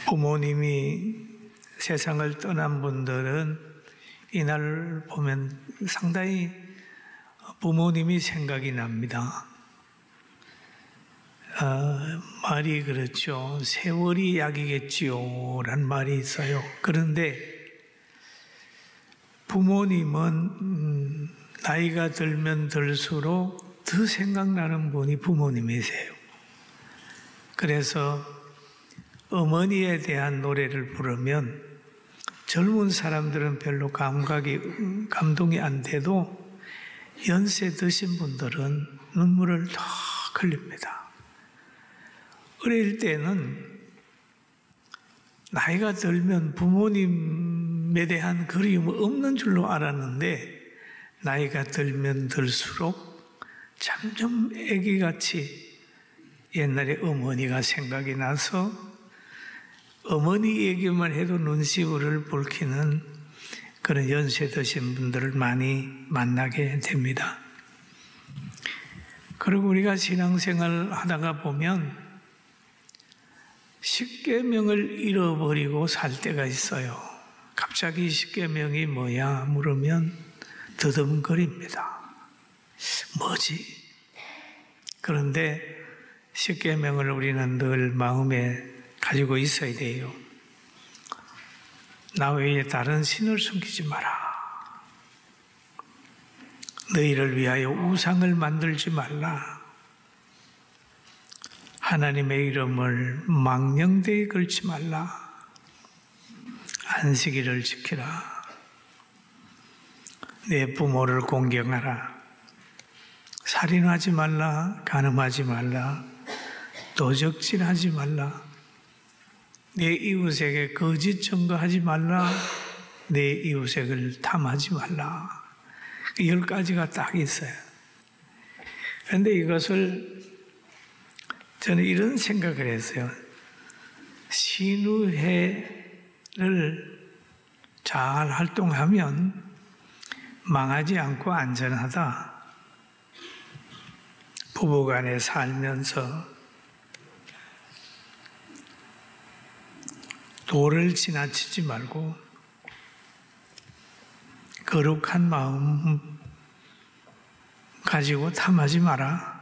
부모님이 세상을 떠난 분들은 이날 보면 상당히 부모님이 생각이 납니다. 말이 그렇죠. 세월이 약이겠지요 라는 말이 있어요. 그런데 부모님은 나이가 들면 들수록 더 생각나는 분이 부모님이세요. 그래서 어머니에 대한 노래를 부르면 젊은 사람들은 별로 감동이 안 돼도 연세 드신 분들은 눈물을 더 흘립니다. 어릴 때는 나이가 들면 부모님에 대한 그리움은 없는 줄로 알았는데 나이가 들면 들수록 점점 아기같이 옛날에 어머니가 생각이 나서 어머니 얘기만 해도 눈시울을 붉히는 그런 연세 드신 분들을 많이 만나게 됩니다. 그리고 우리가 신앙생활 하다가 보면 십계명을 잃어버리고 살 때가 있어요. 갑자기 십계명이 뭐야 물으면 더듬거립니다. 뭐지? 그런데 십계명을 우리는 늘 마음에 가지고 있어야 돼요. 나 외에 다른 신을 숨기지 마라. 너희를 위하여 우상을 만들지 말라. 하나님의 이름을 망령되이 걸지 말라. 안식일을 지키라. 내 부모를 공경하라. 살인하지 말라. 간음하지 말라. 도적질하지 말라. 내 이웃에게 거짓 증거하지 말라. 내 이웃에게 탐하지 말라. 10가지가 딱 있어요. 그런데 이것을 저는 이런 생각을 했어요. 신우회를 잘 활동하면 망하지 않고 안전하다. 부부간에 살면서 도를 지나치지 말고 거룩한 마음 가지고 탐하지 마라.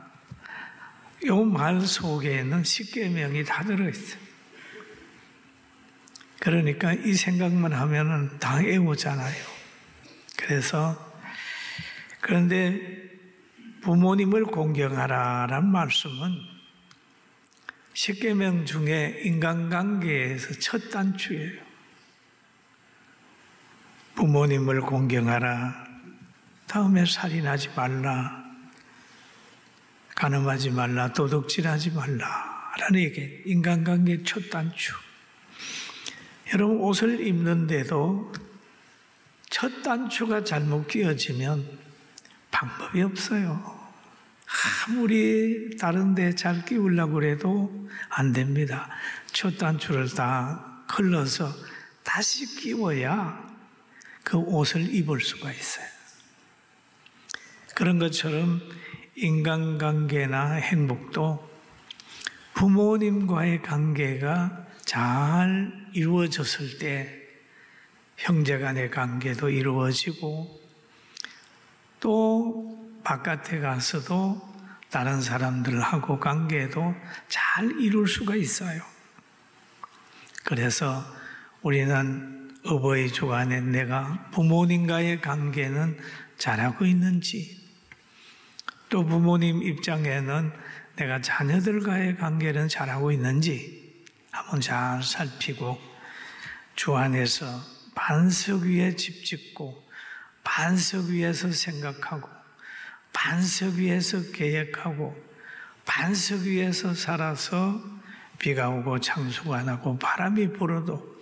이 말 속에는 십계명이 다 들어있어요. 그러니까 이 생각만 하면은 다 애우잖아요. 그런데 부모님을 공경하라라는 말씀은 십계명 중에 인간관계에서 첫 단추예요. 부모님을 공경하라. 다음에 살인하지 말라. 간음하지 말라. 도둑질하지 말라. 라는 얘기. 인간관계 첫 단추. 여러분 옷을 입는데도 첫 단추가 잘못 끼어지면 방법이 없어요. 아무리 다른 데 잘 끼우려고 해도 안 됩니다. 첫 단추를 다 걸러서 다시 끼워야 그 옷을 입을 수가 있어요. 그런 것처럼 인간관계나 행복도 부모님과의 관계가 잘 이루어졌을 때 형제 간의 관계도 이루어지고 또 바깥에 가서도 다른 사람들하고 관계도 잘 이룰 수가 있어요. 그래서 우리는 어버이 주간에 내가 부모님과의 관계는 잘하고 있는지, 또 부모님 입장에는 내가 자녀들과의 관계는 잘하고 있는지 한번 잘 살피고 주 안에서 반석 위에 집 짓고 반석 위에서 생각하고 반석 위에서 계획하고 반석 위에서 살아서 비가 오고 창수가 나고 바람이 불어도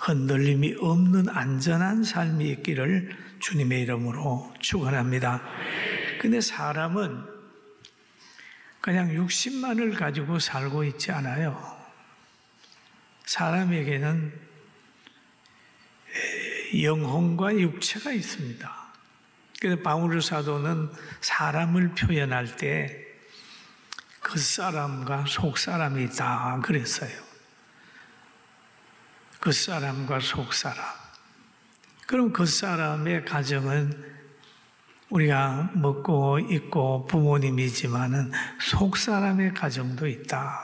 흔들림이 없는 안전한 삶이 있기를 주님의 이름으로 축원합니다. 근데 사람은 그냥 육신만을 가지고 살고 있지 않아요. 사람에게는 영혼과 육체가 있습니다. 그래서 바울 사도는 사람을 표현할 때 그 사람과 속 사람이 있다 그랬어요. 겉사람과 속사람. 그럼 겉사람의 가정은 우리가 먹고 입고 부모님이지만은 속사람의 가정도 있다.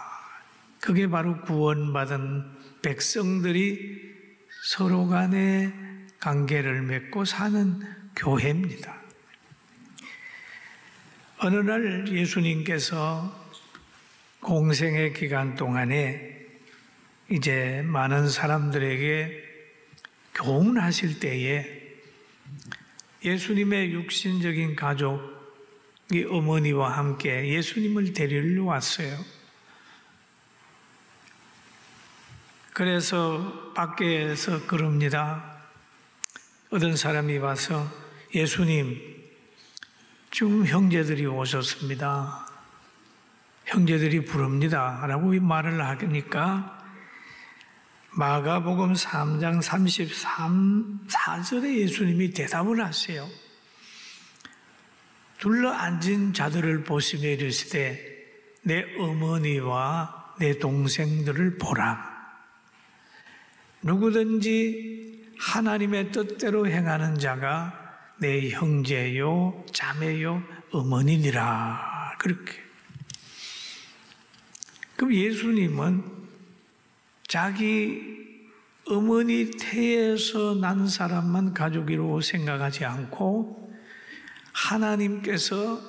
그게 바로 구원받은 백성들이 서로 간에 관계를 맺고 사는 교회입니다. 어느 날 예수님께서 공생의 기간 동안에 이제 많은 사람들에게 교훈하실 때에 예수님의 육신적인 가족이 어머니와 함께 예수님을 데리러 왔어요. 그래서 밖에서 그럽니다. 어떤 사람이 와서 예수님, 지금 형제들이 오셨습니다. 형제들이 부릅니다. 라고 말을 하니까 마가복음 3장 34절에 예수님이 대답을 하세요. 둘러앉은 자들을 보시며 이르시되 내 어머니와 내 동생들을 보라. 누구든지 하나님의 뜻대로 행하는 자가 내 형제요 자매요 어머니니라. 그렇게. 그럼 예수님은 자기 어머니 태에서 난 사람만 가족이라고 생각하지 않고 하나님께서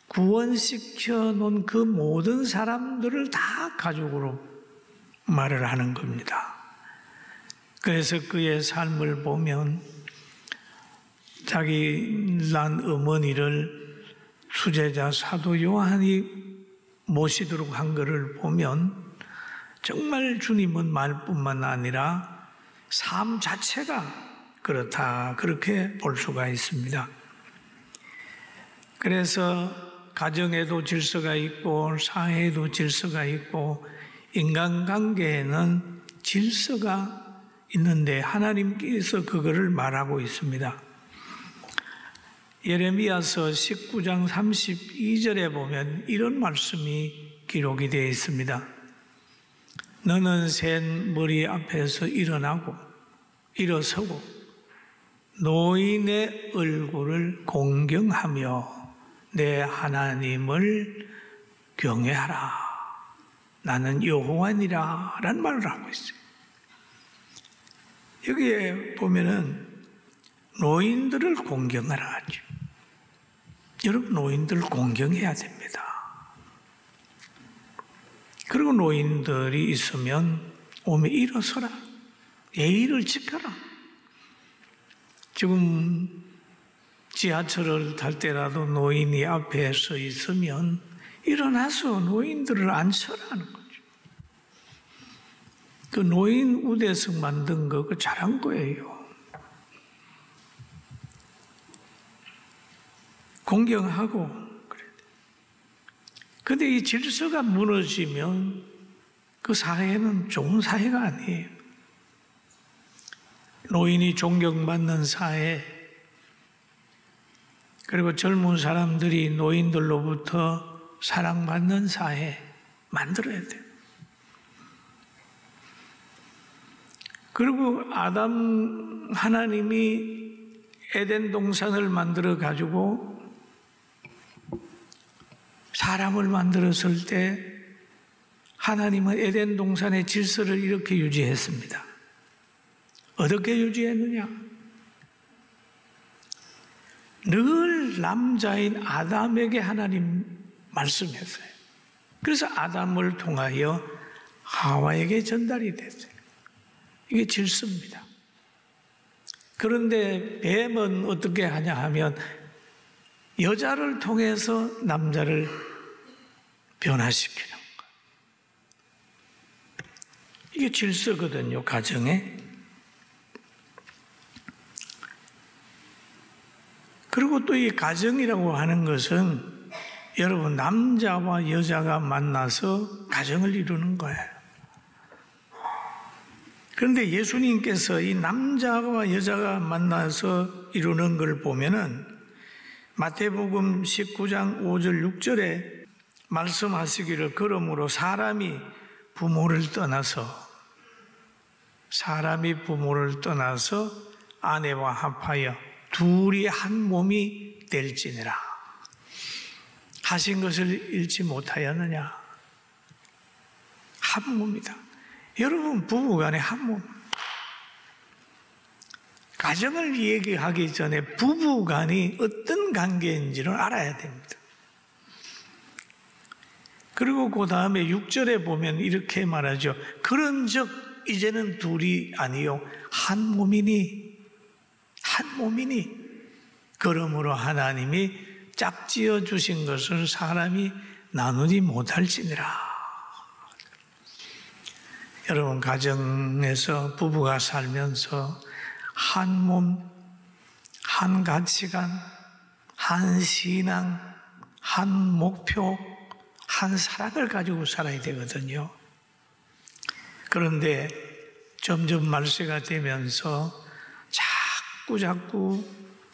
구원시켜 놓은 그 모든 사람들을 다 가족으로 말을 하는 겁니다. 그래서 그의 삶을 보면 자기 난 어머니를 수제자 사도 요한이 모시도록 한 것을 보면 정말 주님은 말뿐만 아니라 삶 자체가 그렇다, 그렇게 볼 수가 있습니다. 그래서 가정에도 질서가 있고 사회에도 질서가 있고 인간관계에는 질서가 있는데 하나님께서 그거를 말하고 있습니다. 예레미야서 19장 32절에 보면 이런 말씀이 기록이 되어 있습니다. 너는 센 머리 앞에서 일어서고 노인의 얼굴을 공경하며 내 하나님을 경외하라. 나는 여호와니라 라는 말을 하고 있어요. 여기에 보면은 노인들을 공경하라 하죠. 여러분, 노인들 공경해야 됩니다. 그리고 노인들이 있으면 오면 일어서라. 예의를 지켜라. 지금 지하철을 탈 때라도 노인이 앞에 서 있으면 일어나서 노인들을 앉혀라는 거죠. 그 노인 우대석 만든 거 그 잘한 거예요. 공경하고 그래. 근데 이 질서가 무너지면 그 사회는 좋은 사회가 아니에요. 노인이 존경받는 사회, 그리고 젊은 사람들이 노인들로부터 사랑받는 사회 만들어야 돼요. 그리고 하나님이 에덴 동산을 만들어 가지고 사람을 만들었을 때 하나님은 에덴 동산의 질서를 이렇게 유지했습니다. 어떻게 유지했느냐? 늘 남자인 아담에게 하나님 말씀했어요. 그래서 아담을 통하여 하와에게 전달이 됐어요. 이게 질서입니다. 그런데 뱀은 어떻게 하냐 하면 여자를 통해서 남자를 변화시키는 거예요. 이게 질서거든요, 가정에. 그리고 또 이 가정이라고 하는 것은 여러분, 남자와 여자가 만나서 가정을 이루는 거예요. 그런데 예수님께서 이 남자와 여자가 만나서 이루는 걸 보면은 마태복음 19장 5절 6절에 말씀하시기를 그러므로 사람이 부모를 떠나서 사람이 부모를 떠나서 아내와 합하여 둘이 한 몸이 될지니라 하신 것을 잃지 못하였느냐. 한 몸이다. 여러분, 부부간에 한 몸. 가정을 얘기하기 전에 부부간이 어떤 관계인지를 알아야 됩니다. 그리고 그 다음에 6절에 보면 이렇게 말하죠. 그런즉 이제는 둘이 아니요 한 몸이니 그러므로 하나님이 짝지어 주신 것을 사람이 나누지 못할지니라. 여러분, 가정에서 부부가 살면서 한 몸, 한 가치관, 한 신앙, 한 목표, 한 사랑을 가지고 살아야 되거든요. 그런데 점점 말세가 되면서 자꾸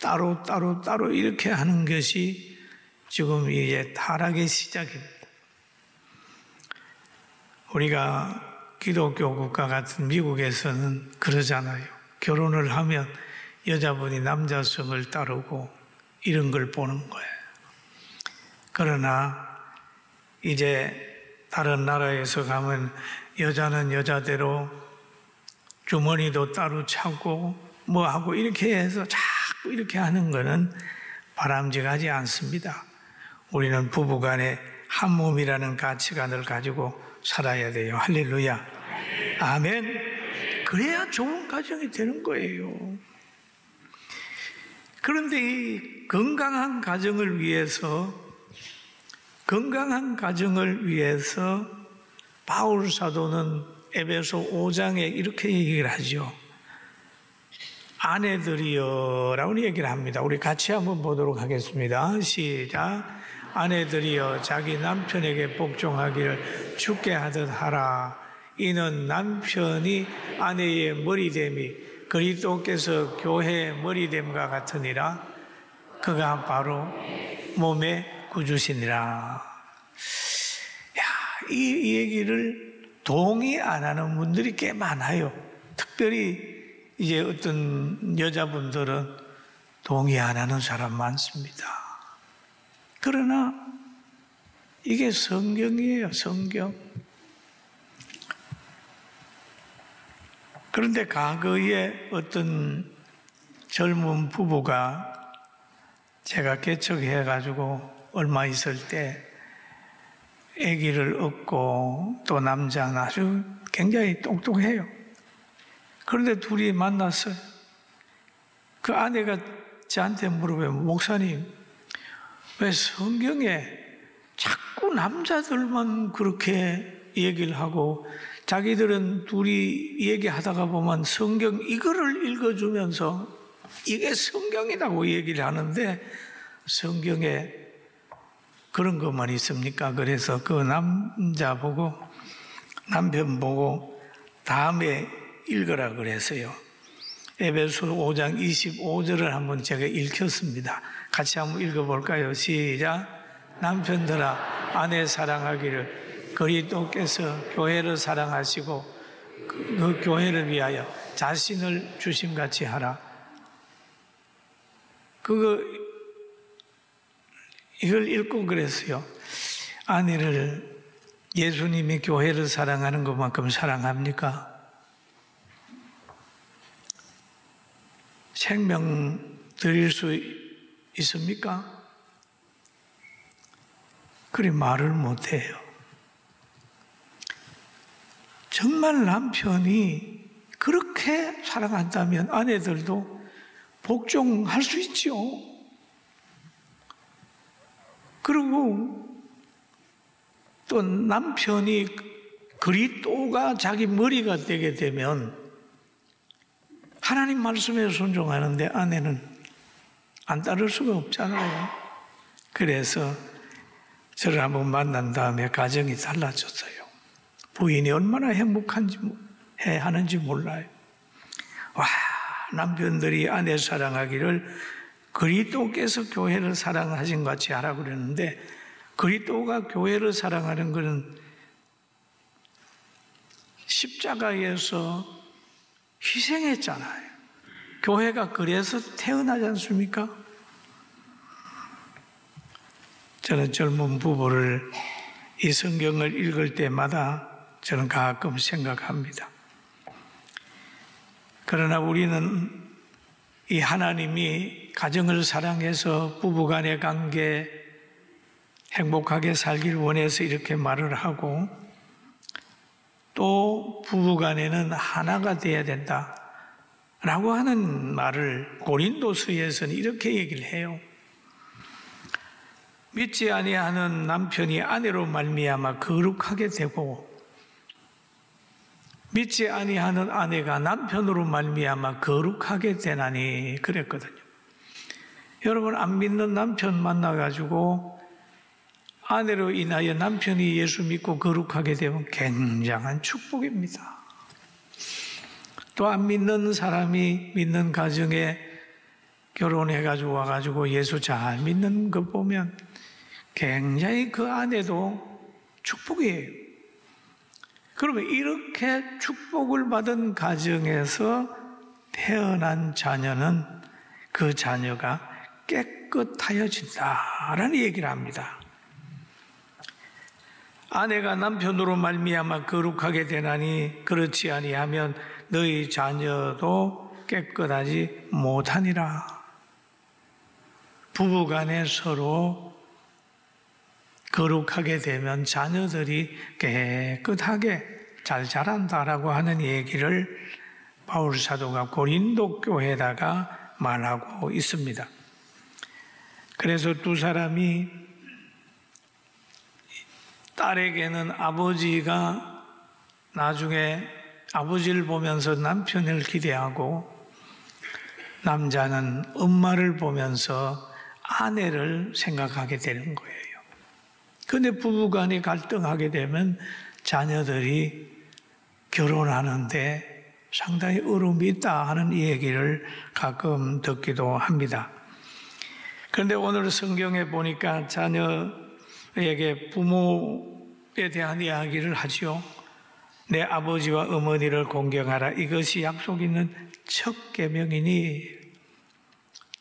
따로 이렇게 하는 것이 지금 이제 타락의 시작입니다. 우리가 기독교 국가 같은 미국에서는 그러잖아요. 결혼을 하면 여자분이 남자성을 따르고 이런 걸 보는 거예요. 그러나 이제 다른 나라에서 가면 여자는 여자대로 주머니도 따로 차고 뭐 하고 이렇게 해서 자꾸 이렇게 하는 거는 바람직하지 않습니다. 우리는 부부간에 한 몸이라는 가치관을 가지고 살아야 돼요. 할렐루야. 아멘. 그래야 좋은 가정이 되는 거예요. 그런데 이 건강한 가정을 위해서 바울 사도는 에베소 5장에 이렇게 얘기를 하죠. 아내들이여 라고 얘기를 합니다. 우리 같이 한번 보도록 하겠습니다. 시작. 아내들이여 자기 남편에게 복종하기를 주께 하듯 하라. 이는 남편이 아내의 머리됨이 그리스도께서 교회의 머리됨과 같으니라. 그가 바로 몸의 구주시니라. 이 얘기를 동의 안 하는 분들이 꽤 많아요. 특별히 이제 어떤 여자분들은 동의 안 하는 사람 많습니다. 그러나 이게 성경이에요, 성경. 그런데 과거에 어떤 젊은 부부가 제가 개척해가지고 얼마 있을 때 아기를 얻고 또 남자는 아주 굉장히 똑똑해요. 그런데 둘이 만났어요. 그 아내가 저한테 물어봐요. 목사님, 왜 성경에 자꾸 남자들만 그렇게 얘기를 하고 자기들은 둘이 얘기하다가 보면 성경 이거를 읽어주면서 이게 성경이라고 얘기를 하는데 성경에 그런 것만 있습니까? 그래서 그 남자 보고 남편 보고 다음에 읽으라 그랬어요. 에베소 5장 25절을 한번 제가 읽혔습니다. 같이 한번 읽어볼까요? 시작. 남편들아 아내 사랑하기를 그리스도께서 교회를 사랑하시고 그 교회를 위하여 자신을 주심같이 하라. 이걸 읽고 그랬어요. 아내를 예수님이 교회를 사랑하는 것만큼 사랑합니까? 생명 드릴 수 있습니까? 그리 말을 못해요. 정말 남편이 그렇게 사랑한다면 아내들도 복종할 수 있죠. 그리고 또 남편이 그리스도가 자기 머리가 되게 되면 하나님 말씀에 순종하는데 아내는 안 따를 수가 없잖아요. 그래서 저를 한번 만난 다음에 가정이 달라졌어요. 부인이 얼마나 행복한지 하는지 몰라요. 와, 남편들이 아내 사랑하기를 그리스도께서 교회를 사랑하신 것 같이 하라 그랬는데 그리스도가 교회를 사랑하는 것은 십자가에서 희생했잖아요. 교회가 그래서 태어나지 않습니까? 저는 젊은 부부를 이 성경을 읽을 때마다 저는 가끔 생각합니다. 그러나 우리는 이 하나님이 가정을 사랑해서 부부간의 관계 행복하게 살길 원해서 이렇게 말을 하고, 또 부부간에는 하나가 되어야 된다 라고 하는 말을 고린도서에서는 이렇게 얘기를 해요. 믿지 아니하는 남편이 아내로 말미암아 거룩하게 되고, 믿지 아니하는 아내가 남편으로 말미암아 거룩하게 되나니 그랬거든요. 여러분, 안 믿는 남편 만나가지고 아내로 인하여 남편이 예수 믿고 거룩하게 되면 굉장한 축복입니다. 또 안 믿는 사람이 믿는 가정에 결혼해가지고 와가지고 예수 잘 믿는 거 보면 굉장히 그 아내도 축복이에요. 그러면 이렇게 축복을 받은 가정에서 태어난 자녀는 그 자녀가 깨끗하여진다라는 얘기를 합니다. 아내가 남편으로 말미암아 거룩하게 되나니 그렇지 아니하면 너희 자녀도 깨끗하지 못하니라. 부부간에 서로 거룩하게 되면 자녀들이 깨끗하게 잘 자란다라고 하는 얘기를 바울 사도가 고린도 교회에다가 말하고 있습니다. 그래서 두 사람이, 딸에게는 아버지가 나중에 아버지를 보면서 남편을 기대하고, 남자는 엄마를 보면서 아내를 생각하게 되는 거예요. 그런데 부부간이 갈등하게 되면 자녀들이 결혼하는데 상당히 어려움이 있다 하는 얘기를 가끔 듣기도 합니다. 그런데 오늘 성경에 보니까 자녀에게 부모에 대한 이야기를 하지요. 내 아버지와 어머니를 공경하라. 이것이 약속 있는 첫 계명이니,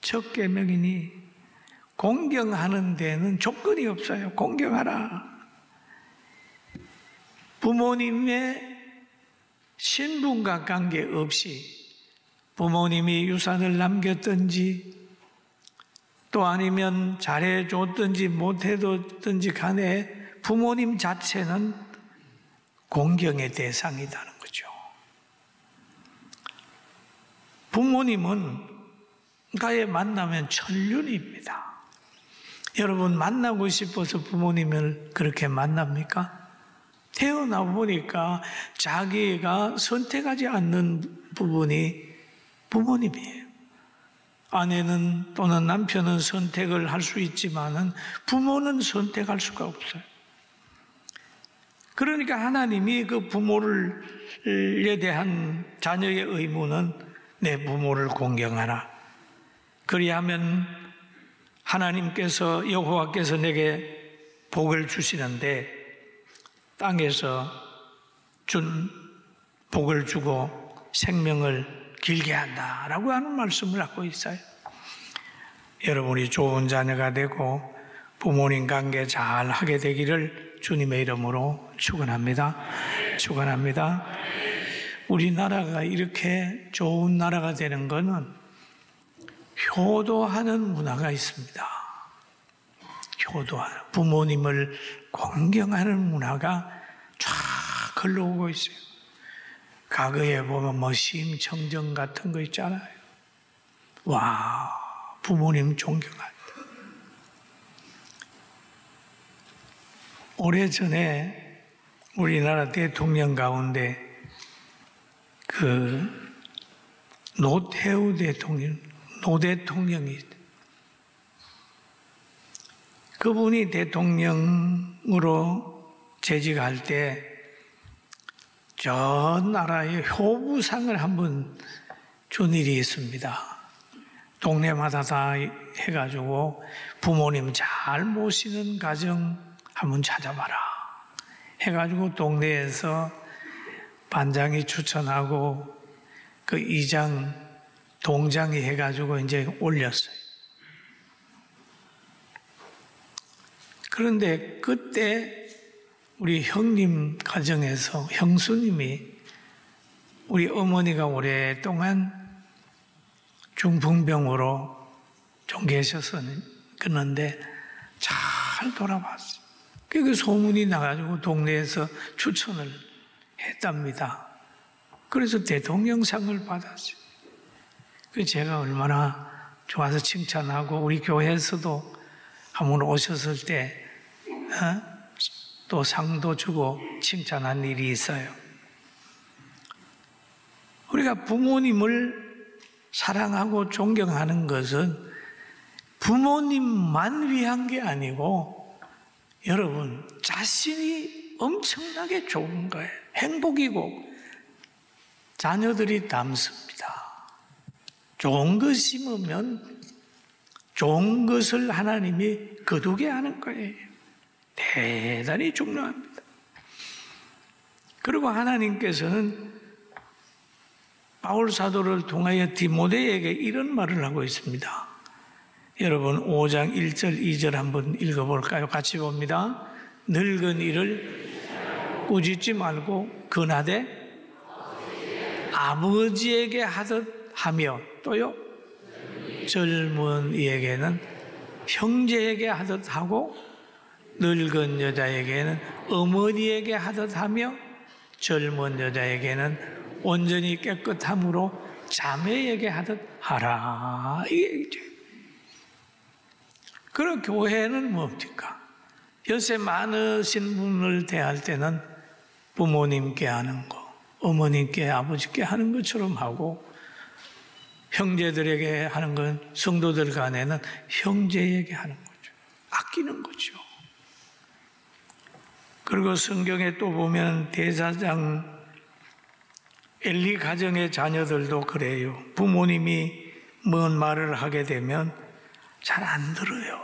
첫 계명이니. 공경하는 데는 조건이 없어요. 공경하라. 부모님의 신분과 관계없이 부모님이 유산을 남겼든지 또 아니면 잘해줬든지 못해줬든지 간에 부모님 자체는 공경의 대상이라는 거죠. 부모님은 가에 만나면 천륜입니다. 여러분, 만나고 싶어서 부모님을 그렇게 만납니까? 태어나 보니까 자기가 선택하지 않는 부분이 부모님이에요. 아내는 또는 남편은 선택을 할 수 있지만은 부모는 선택할 수가 없어요. 그러니까 하나님이 그 부모에 대한 자녀의 의무는 내 부모를 공경하라. 그리하면 하나님께서, 여호와께서 내게 복을 주시는데 땅에서 준 복을 주고 생명을 길게 한다라고 하는 말씀을 하고 있어요. 여러분이 좋은 자녀가 되고 부모님 관계 잘 하게 되기를 주님의 이름으로 축원합니다. 축원합니다. 우리나라가 이렇게 좋은 나라가 되는 것은 효도하는 문화가 있습니다. 효도하는, 부모님을 공경하는 문화가 쫙 흘러오고 있어요. 과거에 보면 뭐 심청정 같은 거 있잖아요. 와, 부모님 존경한다. 오래전에 우리나라 대통령 가운데 그 노태우 대통령, 노 대통령이, 그분이 대통령으로 재직할 때 전 나라에 효부상을 한번 준 일이 있습니다. 동네마다 다 해가지고 부모님 잘 모시는 가정 한번 찾아봐라 해가지고 동네에서 반장이 추천하고 그 2장 동장이 해가지고 이제 올렸어요. 그런데 그때 우리 형님 가정에서 형수님이 우리 어머니가 오랫동안 중풍병으로 좀 계셨었는데 잘 돌아봤어요. 그 소문이 나가지고 동네에서 추천을 했답니다. 그래서 대통령상을 받았어요. 그 제가 얼마나 좋아서 칭찬하고 우리 교회에서도 한번 오셨을 때 또 상도 주고 칭찬한 일이 있어요. 우리가 부모님을 사랑하고 존경하는 것은 부모님만 위한 게 아니고 여러분 자신이 엄청나게 좋은 거예요. 행복이고 자녀들이 남습니다. 좋은 것 심으면 좋은 것을 하나님이 거두게 하는 거예요. 대단히 중요합니다. 그리고 하나님께서는 바울 사도를 통하여 디모데에게 이런 말을 하고 있습니다. 여러분 5장 1절 2절 한번 읽어볼까요? 같이 봅니다. 늙은 이를 꾸짖지 말고 근하되 아버지에게 하듯 하며 또요 젊은 이에게는 형제에게 하듯 하고 늙은 여자에게는 어머니에게 하듯 하며 젊은 여자에게는 온전히 깨끗함으로 자매에게 하듯 하라. 이게 얘기죠. 그런 교회는 뭡니까? 연세 많으신 분을 대할 때는 부모님께 하는 거, 어머님께 아버지께 하는 것처럼 하고 형제들에게 하는 건 성도들 간에는 형제에게 하는 거죠. 아끼는 거죠. 그리고 성경에 또 보면 대사장 엘리 가정의 자녀들도 그래요. 부모님이 뭔 말을 하게 되면 잘 안 들어요.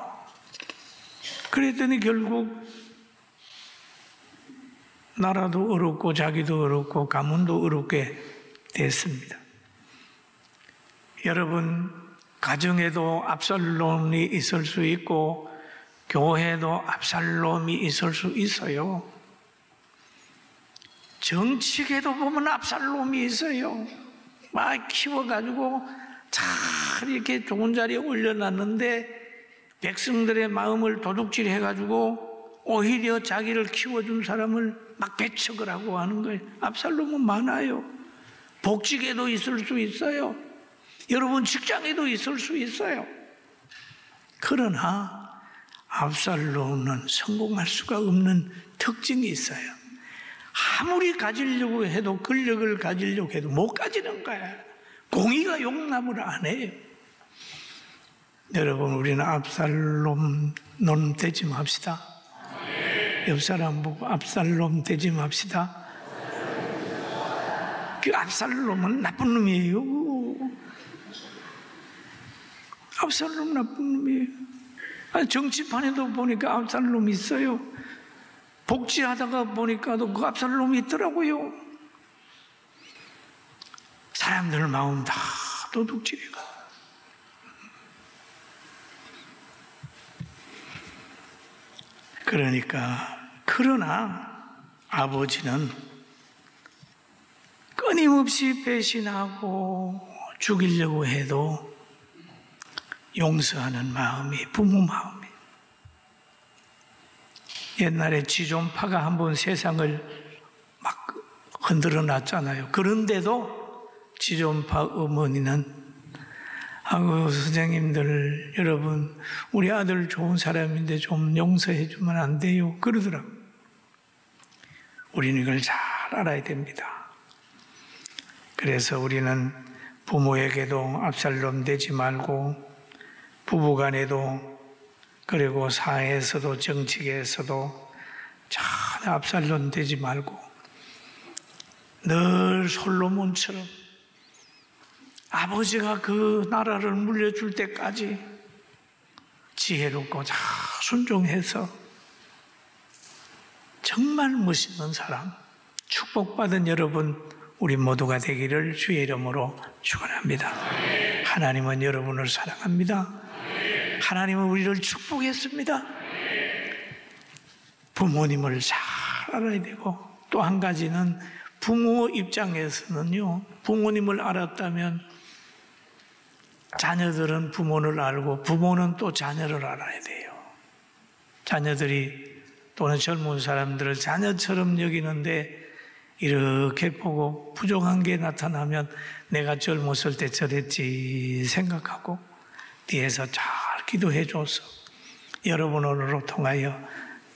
그랬더니 결국 나라도 어렵고 자기도 어렵고 가문도 어렵게 됐습니다. 여러분 가정에도 압살롬이 있을 수 있고 교회에도 압살롬이 있을 수 있어요. 정치계도 보면 압살롬이 있어요. 막 키워가지고 잘 이렇게 좋은 자리에 올려놨는데 백성들의 마음을 도둑질해가지고 오히려 자기를 키워준 사람을 막 배척을 하고 하는 거예요. 압살롬은 많아요. 복직에도 있을 수 있어요. 여러분 직장에도 있을 수 있어요. 그러나 압살롬은 성공할 수가 없는 특징이 있어요. 아무리 가지려고 해도 권력을 가지려고 해도 못 가지는 거야. 공의가 용납을 안 해요. 여러분 우리는 압살롬 놈 되지 맙시다. 옆 사람 보고 압살롬 되지 맙시다. 그 압살롬은 나쁜 놈이에요. 압살롬 나쁜 놈이에요. 아니, 정치판에도 보니까 압살롬이 있어요. 복지하다가 보니까도 그 압살롬이 있더라고요. 사람들 마음 다 도둑질이고. 그러나 아버지는 끊임없이 배신하고 죽이려고 해도 용서하는 마음이 부모 마음이. 옛날에 지존파가 한번 세상을 막 흔들어 놨잖아요. 그런데도 지존파 어머니는 아이고 선생님들 여러분 우리 아들 좋은 사람인데 좀 용서해 주면 안 돼요? 그러더라고요. 우리는 이걸 잘 알아야 됩니다. 그래서 우리는 부모에게도 압살롬 되지 말고 부부간에도 그리고 사회에서도 정치계에서도 잘 압살롬 되지 말고 늘 솔로몬처럼 아버지가 그 나라를 물려줄 때까지 지혜롭고 잘 순종해서 정말 멋있는 사람, 축복받은 여러분 우리 모두가 되기를 주의 이름으로 축원합니다. 하나님은 여러분을 사랑합니다. 하나님은 우리를 축복했습니다. 부모님을 잘 알아야 되고, 또 한 가지는 부모 입장에서는요, 부모님을 알았다면 자녀들은 부모를 알고 부모는 또 자녀를 알아야 돼요. 자녀들이 또는 젊은 사람들을 자녀처럼 여기는데 이렇게 보고 부족한 게 나타나면 내가 젊었을 때 저랬지 생각하고 뒤에서 잘 기도해 줘서 여러분으로 통하여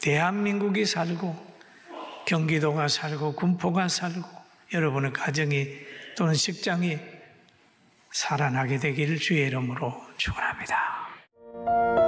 대한민국이 살고 경기도가 살고 군포가 살고 여러분의 가정이 또는 직장이 살아나게 되기를 주의 이름으로 축원합니다.